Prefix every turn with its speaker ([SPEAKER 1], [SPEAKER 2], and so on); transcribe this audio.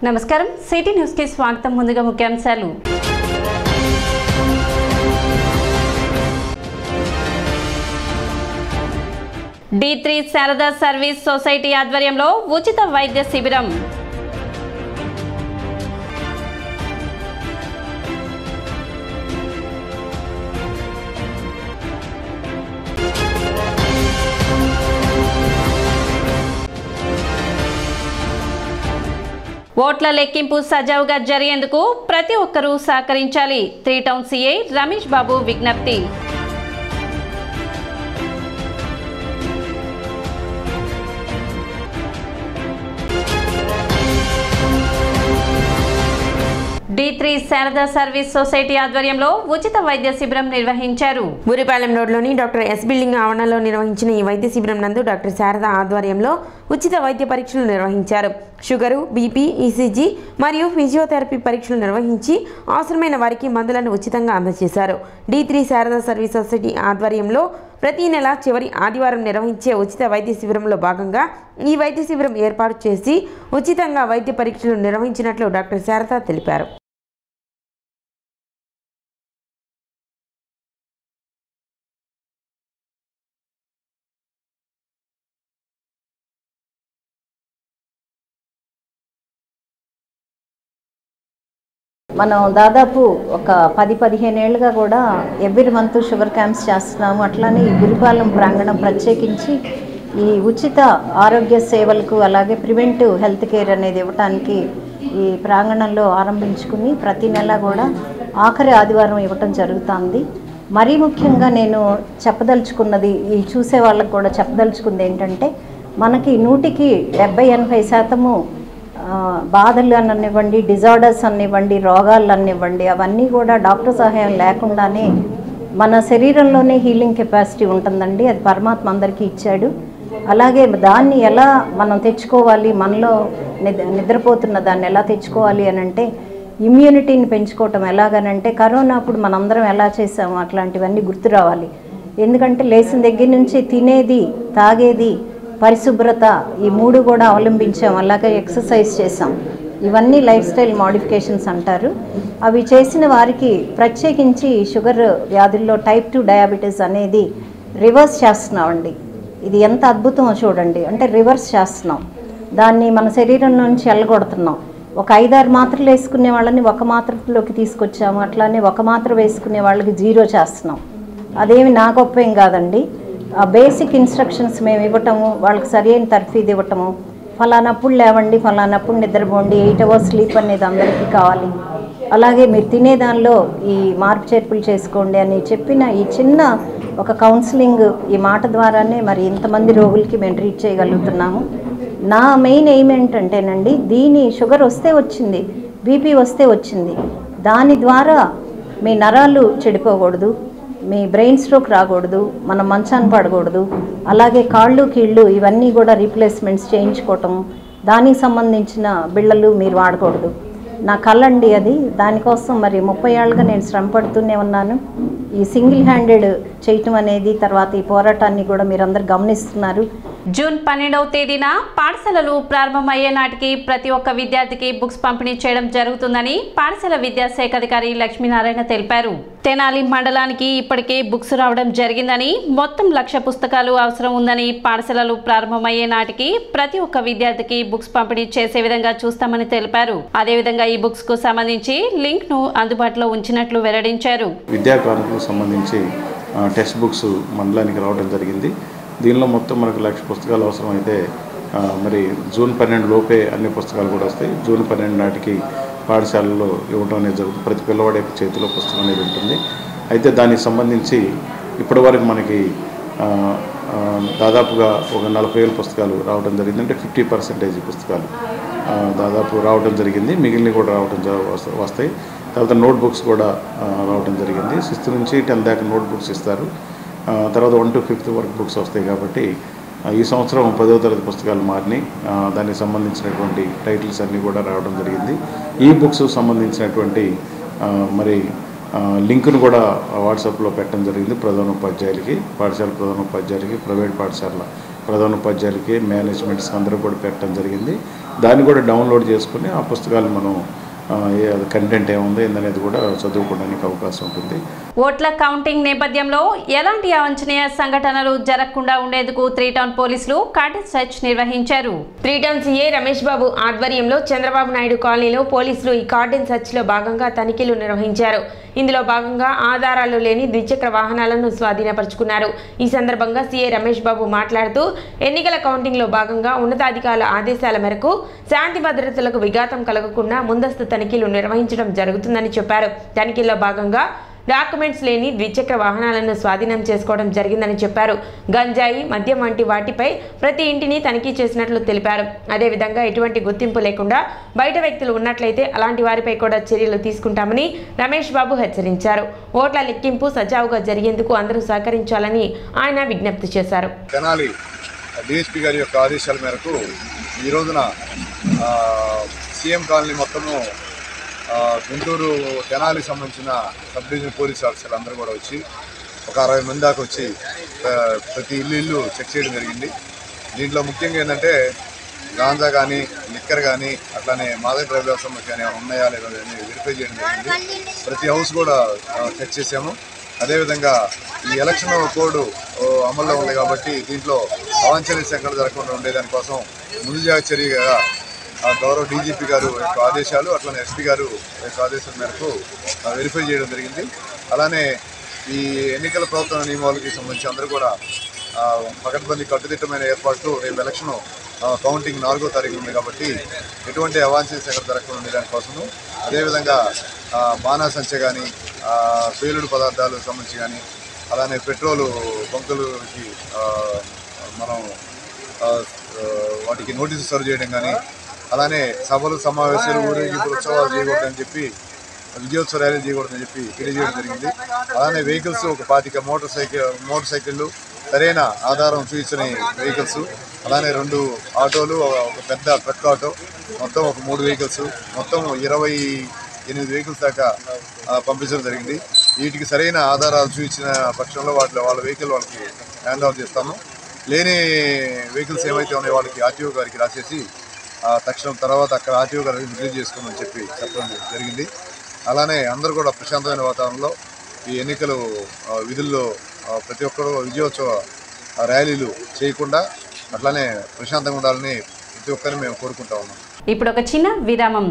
[SPEAKER 1] నమస్కారం city news కి స్వాగతం. ముందుగా ముఖ్యాంశాలు. D3 శారదా సర్వీస్ సొసైటీ ఆధ్వర్యంలో ఉచిత వైద్య శిబిరం. ఓట్ల లెక్కింపు సజావుగా జరిగేందుకు ప్రతి ఒక్కరూ సహకరించాలి. 3 టౌన్ సిఐ రమేష్ బాబు విజ్ఞప్తి. D3 శారదా సర్వీస్ సొసైటీ ఆధ్వర్యంలో ఉచిత వైద్య శిబిరం నిర్వహించారు.
[SPEAKER 2] బూరిపాలెం రోడ్లోని డాక్టర్ ఎస్ బిల్డింగ్ ఆవరణలో నిర్వహించిన ఈ వైద్య శిబిరం నందు డాక్టర్ శారదా ఆధ్వర్యంలో ఉచిత వైద్య పరీక్షలు నిర్వహించారు. షుగరు, బీపీ, ఈసీజీ మరియు ఫిజియోథెరపీ పరీక్షలు నిర్వహించి అవసరమైన వారికి మందులను ఉచితంగా అందజేశారు. D3 శారదా సర్వీస్ సొసైటీ ఆధ్వర్యంలో ప్రతి నెల చివరి ఆదివారం నిర్వహించే ఉచిత వైద్య శిబిరంలో భాగంగా ఈ వైద్య శిబిరం ఏర్పాటు చేసి ఉచితంగా వైద్య పరీక్షలు నిర్వహించినట్లు డాక్టర్ శారదా తెలిపారు.
[SPEAKER 3] మనం దాదాపు ఒక 10-15 ఏళ్ళుగా కూడా ఎవ్రీ మంత్ షుగర్ క్యాంప్స్ చేస్తున్నాము. అట్లానే ఈ బురిపాలెం ప్రాంగణం ప్రత్యేకించి ఈ ఉచిత ఆరోగ్య సేవలకు అలాగే ప్రివెంటివ్ హెల్త్ కేర్ అనేది ఇవ్వటానికి ఈ ప్రాంగణంలో ఆరంభించుకుని ప్రతి నెల కూడా ఆఖరి ఆదివారం ఇవ్వటం జరుగుతుంది. మరీ ముఖ్యంగా నేను చెప్పదలుచుకున్నది, ఈ చూసే వాళ్ళకు కూడా చెప్పదలుచుకుంది ఏంటంటే, మనకి 100కి 70-80% బాధలు అనివ్వండి, డిజార్డర్స్ అనివ్వండి, రోగాలు అనివ్వండి, అవన్నీ కూడా డాక్టర్ సహాయం లేకుండానే మన శరీరంలోనే హీలింగ్ కెపాసిటీ ఉంటుందండి. అది పరమాత్మ అందరికీ ఇచ్చాడు. అలాగే దాన్ని ఎలా మనం తెచ్చుకోవాలి, మనలో నిద్రపోతున్న దాన్ని ఎలా తెచ్చుకోవాలి అని అంటే, ఇమ్యూనిటీని పెంచుకోవటం ఎలాగనంటే, కరోనా అప్పుడు మనందరం ఎలా చేసాము అట్లాంటివన్నీ గుర్తు రావాలి. ఎందుకంటే లేచిన దగ్గర నుంచి తినేది, తాగేది, పరిశుభ్రత, ఈ 3 కూడా అవలంబించాం. అలాగే ఎక్సర్సైజ్ చేసాం. ఇవన్నీ లైఫ్ స్టైల్ మోడిఫికేషన్స్ అంటారు. అవి చేసిన వారికి ప్రత్యేకించి షుగర్ వ్యాధుల్లో టైప్ 2 డయాబెటీస్ అనేది రివర్స్ చేస్తున్నామండి. ఇది ఎంత అద్భుతమో చూడండి. అంటే రివర్స్ చేస్తున్నాం, దాన్ని మన శరీరం నుంచి వెళ్ళగొడుతున్నాం. ఒక 5-6 మాత్రలు వేసుకునే వాళ్ళని 1 మాత్రలోకి తీసుకొచ్చాము. అట్లానే 1 మాత్ర వేసుకునే వాళ్ళకి 0 చేస్తున్నాం. అదేమి నా గొప్ప ఏం కాదండి. ఆ బేసిక్ ఇన్స్ట్రక్షన్స్ మేము ఇవ్వటము, వాళ్ళకి సరైన తర్ఫీదు ఇవ్వటము, ఫలానప్పుడు లేవండి, ఫలానప్పుడు నిద్రపోండి, 8 అవర్స్ స్లీప్ అనేది అందరికీ కావాలి. అలాగే మీరు తినేదానిలో ఈ మార్పు చేర్పులు చేసుకోండి అని చెప్పిన ఈ చిన్న ఒక కౌన్సిలింగ్, ఈ మాట ద్వారానే మరి ఇంతమంది రోగులకి మేము ట్రీట్ చేయగలుగుతున్నాము. నా మెయిన్ ఎయిమ్ ఏంటంటేనండి, దీని షుగర్ వస్తే వచ్చింది, బీపీ వస్తే వచ్చింది, దాని ద్వారా మీ నరాలు చెడిపోకూడదు, మీ బ్రెయిన్ స్ట్రోక్ రాకూడదు, మనం మంచాన్ని పడకూడదు. అలాగే కాళ్ళు, కీళ్ళు ఇవన్నీ కూడా రీప్లేస్మెంట్స్ చేయించుకోవటం, దానికి సంబంధించిన బిళ్ళలు మీరు వాడకూడదు. నా కళ్ళండి అది. దానికోసం మరి 30 ఏళ్ళుగా నేను శ్రమ పడుతూనే ఉన్నాను. ఈ సింగిల్ హ్యాండెడ్ చేయటం అనేది, తర్వాత ఈ పోరాటాన్ని కూడా మీరందరూ గమనిస్తున్నారు.
[SPEAKER 1] జూన్ 12వ తేదీన పాఠశాలలు ప్రారంభమయ్యే నాటికి ప్రతి ఒక్క విద్యార్థికి బుక్స్ పంపిణీ చేయడం జరుగుతుందని పాఠశాల విద్యాశాఖ అధికారి లక్ష్మీనారాయణ తెలిపారు. తెనాలి మండలానికి ఇప్పటికే బుక్స్ రావడం జరిగిందని, మొత్తం 1,00,000 పుస్తకాలు అవసరం ఉందని, పాఠశాలలు ప్రారంభమయ్యే నాటికి ప్రతి ఒక్క విద్యార్థికి బుక్స్ పంపిణీ చేసే విధంగా చూస్తామని తెలిపారు. అదేవిధంగా ఈ బుక్స్ కు సంబంధించి లింక్ ను అందుబాటులో ఉంచినట్లు వెల్లడించారు.
[SPEAKER 4] విద్యాకారులకు సంబంధించి టెక్స్ట్ బుక్స్ మండలానికి రావడం జరిగింది. దీనిలో మొత్తం మనకు 1,00,000 పుస్తకాలు అవసరమైతే మరి జూన్ 12 లోపే అన్ని పుస్తకాలు కూడా వస్తాయి. జూన్ 12 నాటికి పాఠశాలలో ఇవ్వడం అనేది జరుగుతుంది. ప్రతి పిల్లవాడి చేతిలో పుస్తకం అనేది ఉంటుంది. అయితే దానికి సంబంధించి ఇప్పటివరకు మనకి దాదాపుగా ఒక 40,000 పుస్తకాలు రావడం జరిగింది. అంటే 50% పుస్తకాలు దాదాపు రావడం జరిగింది. మిగిలినవి కూడా రావడం వస్తాయి. తర్వాత నోట్బుక్స్ కూడా రావడం జరిగింది. 6th నుంచి 10th దాకా నోట్బుక్స్ ఇస్తారు. తర్వాత 1 to 5th వరకు బుక్స్ వస్తాయి. కాబట్టి ఈ సంవత్సరం 10వ తరగతి పుస్తకాలు మారినాయి. దానికి సంబంధించినటువంటి టైటిల్స్ అన్నీ కూడా రావడం జరిగింది. ఈ బుక్స్ సంబంధించినటువంటి మరి లింక్ను కూడా వాట్సాప్లో పెట్టడం జరిగింది. ప్రధానోపాధ్యాయులకి, పాఠశాల ప్రధానోపాధ్యాయులకి, ప్రైవేట్ పాఠశాల ప్రధానోపాధ్యాయులకి, మేనేజ్మెంట్స్ అందరూ కూడా పెట్టడం జరిగింది. దాన్ని కూడా డౌన్లోడ్ చేసుకుని ఆ పుస్తకాలు మనం కంటెంట్ ఏముందో ఏందనేది కూడా చదువుకోవడానికి అవకాశం ఉంటుంది.
[SPEAKER 1] ఓట్ల కౌంటింగ్ నేపథ్యంలో ఎలాంటి అవాంఛనీయ సంఘటనలు జరగకుండా ఉండేందుకు 3 టౌన్ పోలీసులు కార్డన్ సెర్చ్ నిర్వహించారు.
[SPEAKER 2] 3 టౌన్ సీఏ రమేష్ బాబు ఆధ్వర్యంలో చంద్రబాబు నాయుడు కాలనీలో పోలీసులు ఈ కార్డన్ సెర్చ్ లో భాగంగా తనిఖీలు నిర్వహించారు. ఇందులో భాగంగా ఆధారాలు లేని ద్విచక్ర వాహనాలను స్వాధీనపరుచుకున్నారు. ఈ సందర్భంగా సీఏ రమేష్ బాబు మాట్లాడుతూ ఎన్నికల కౌంటింగ్ లో భాగంగా ఉన్నతాధికారుల ఆదేశాల మేరకు శాంతి భద్రతలకు విఘాతం కలగకుండా ముందస్తు తనిఖీలు నిర్వహించడం జరుగుతుందని చెప్పారు. తనిఖీల్లో భాగంగా డాక్యుమెంట్స్ లేని ద్విచక్ర వాహనాలను స్వాధీనం చేసుకోవడం జరిగిందని చెప్పారు. గంజాయి, మద్యం వంటి వాటిపై ప్రతి ఇంటిని తనిఖీ చేసినట్లు తెలిపారు. అదేవిధంగా ఎటువంటి గుర్తింపు లేకుండా బయట వ్యక్తులు ఉన్నట్లయితే అలాంటి వారిపై కూడా చర్యలు తీసుకుంటామని రమేష్ బాబు హెచ్చరించారు. ఓట్ల లెక్కింపు సజావుగా జరిగేందుకు అందరూ సహకరించాలని ఆయన విజ్ఞప్తి చేశారు.
[SPEAKER 5] తెనాలి డీఎస్పీ గారి యొక్క ఆదేశాల మేరకు ఈ రోజున సీఎం కాలనీ మొత్తము గుంటూరు తెనాలికి సంబంధించిన సబ్ డివిజన్ పోలీస్ ఆఫీసర్లు అందరూ కూడా వచ్చి ఒక 60 మంది దాకా వచ్చి ప్రతి ఇల్లు చెక్ చేయడం జరిగింది. దీంట్లో ముఖ్యంగా ఏంటంటే గాంజా కానీ, లిక్కర్ కానీ, అట్లానే మాదక ద్రవ్యాల సమస్య కానీ ఉన్నాయా లేదా వెరిఫై చేయడం జరిగింది. ప్రతి హౌస్ కూడా చెక్ చేసాము. అదేవిధంగా ఈ ఎలక్షన్ కోడ్ అమల్లో ఉంది కాబట్టి దీంట్లో అవాంఛనీయ సంఘటనలు జరగకుండా ఉండేదానికోసం ముందు జాగ్రత్త చర్యగా గౌరవ డీజీపీ గారు యొక్క ఆదేశాలు, అట్లనే ఎస్పీ గారు యొక్క ఆదేశాల మేరకు వెరిఫై చేయడం జరిగింది. అలానే ఈ ఎన్నికల ప్రవర్తన నియమాలకి సంబంధించి అందరూ కూడా పకడ్బందీ కట్టుదిట్టమైన ఏర్పాట్లు. రేపు ఎలక్షన్ కౌంటింగ్ 4వ తారీఖు ఉంది కాబట్టి ఎటువంటి అవాంఛనీయ సంఘటన జరగకుండా ఉండేదానికోసము, అదేవిధంగా బాణాసంచ కానీ, పేలుడు పదార్థాలకు సంబంధించి కానీ, అలానే పెట్రోలు బంకులకి మనం వాటికి నోటీసు సర్వ్ చేయడం కానీ, అలానే సభలు, సమావేశాలు, ఊరేగింపులు, ఉత్సవాలు చేయకూడదని చెప్పి, విజయోత్సవ ర్యాలీ చేయకూడదని చెప్పి తెలియజేయడం జరిగింది. అలానే వెహికల్స్ ఒక 25 మోటార్ సైకిళ్ళు, సరైన ఆధారం చూపించని వెహికల్స్, అలానే 2 ఆటోలు, ఒక పెద్ద ట్రక్ ఆటో, మొత్తం ఒక 3 వెహికల్స్, మొత్తం 28 వెహికల్స్ దాకా పంపించడం జరిగింది. వీటికి సరైన ఆధారాలు చూపించిన పక్షంలో వాళ్ళ వెహికల్ వాళ్ళకి హ్యాండ్ ఓవర్ చేస్తాము. లేని వెహికల్స్ ఏమైతే ఉన్నాయో వాళ్ళకి ఆర్టీఓ గారికి రాసేసి తక్షణం తర్వాత అక్కడ ఆర్టీఓ గారికి రిలీజ్ చేసుకోమని చెప్పడం జరిగింది. అలానే అందరూ కూడా ప్రశాంతమైన వాతావరణంలో ఈ ఎన్నికలు విధుల్లో ప్రతి ఒక్కరు విజయోత్సవ ర్యాలీలు చేయకుండా అట్లానే ప్రశాంతంగా ఉండాలని ప్రతి ఒక్కరిని మేము కోరుకుంటా ఉన్నాం.
[SPEAKER 1] ఇప్పుడు ఒక చిన్న విరామం.